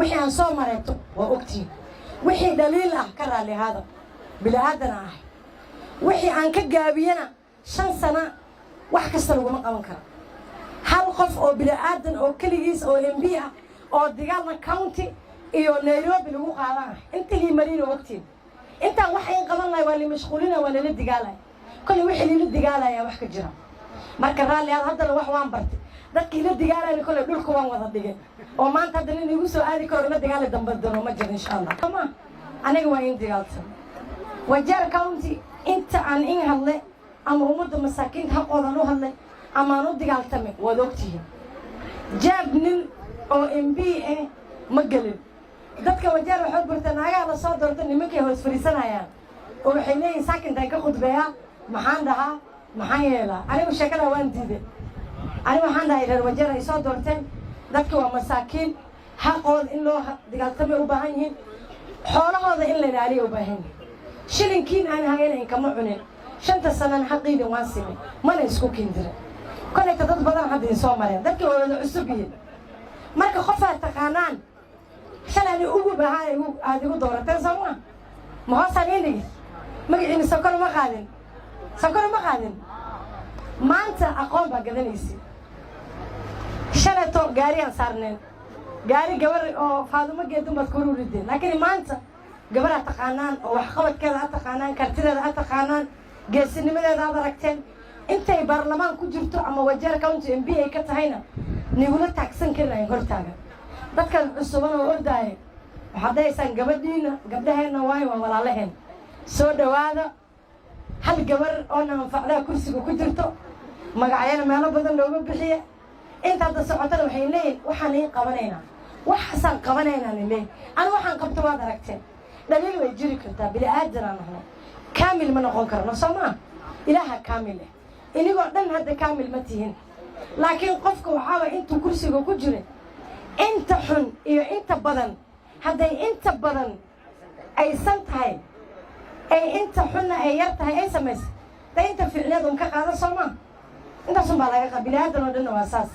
وحي عن صور مريتو وأكتي وحي دليل كرر لهذا بلا أدنى وحي عن كجابينا 5 سنة وحكسر وما قام كرر هل قف أو بلا أدنى أو كليس أو إمبيا أو دجالنا كاونتي إيو نيروبي لو قاعدة أنت اللي مرينا وقتين أنت وحي قبلنا ولا مشغولين ولا للدجالة كل وحي للدجالة يا وحك الجرا مركز رالي هذا الوح وان برتي dadkii la dagaalayay kale dhulka waan wada dhigay oo maanta hadana inagu soo aadi karo la dagaalay dambadano ma jiro insha Allah kama aniga waan in dagaalsan wajar county inta aan in hadlay ama umada masaakiin xaqooda loo hadlay ama aan u dagaaltamay wada ogtihiin jaabnin oo MB ma galin dadka wajar waxay bartaan ayaga la soo doortay nimankii hoos fariisanayaan oo waxay leeyihiin saakintan ka khudbeeya maxaan dhahaa maxaan yeelaa anigu sheekada waan diiday أنا ما حنا إلى الوجرة يصير دورتين ذاك هو مساكين حقود إن له دقالتمي وباهين حوله هذا إلا اللي عليه وباهين شلين كين أنا هاي كم عنين شنت السنة حقيقي واسمي ما نسكو كندر كنا تضد بدن حد يسوى مريم ذاك هو العصبية ما كخفة تقانان شل أنا أقول بهاي هذه دورتين سوا ما هو سنيني ما يعني سكر ما قادن سكر ما قادن ما أنت أقوم بقدنيسي شنتو قاري صارنين قاري قبر أو فاضل ما قدم بذكروا ردين لكن ما أنت قبر أتقانان أو حقوق كذا أتقانان كرتيرة أتقانان جالسين من هذا دركتين أنت برلمان كجرتو أما وجرك أنت MB كتهينا نقول تاكسن كنا يقولتاga dadka cusubana ordaay waxaadaysan gabadhiina gabdhaheena way walaalaheen soo dhawaada hal gabar oo anfacda kursiga ku jirto magacyada meelo badan looga bixiye inta dad socotana waxay leeyihiin waxaan ay qabanayna waxaan qabanayna leeyahay ana waxaan qabto waad aragteen daliil way jiri kartaa bila aadana nahno kaamil ma noqon karno Soomaa ilaaha kaamil inagoo dhan hadda kaamil ma tihin laakiin qofka waxa intuu kursiga ku jiro inta xun iyo inta badan haday inta badan ay san tahay ay inta xunna ay yar tahay ay sameys inta ficiladu ka qaado Soomaa inta soo baa laga qabilaadana dhan waa asaas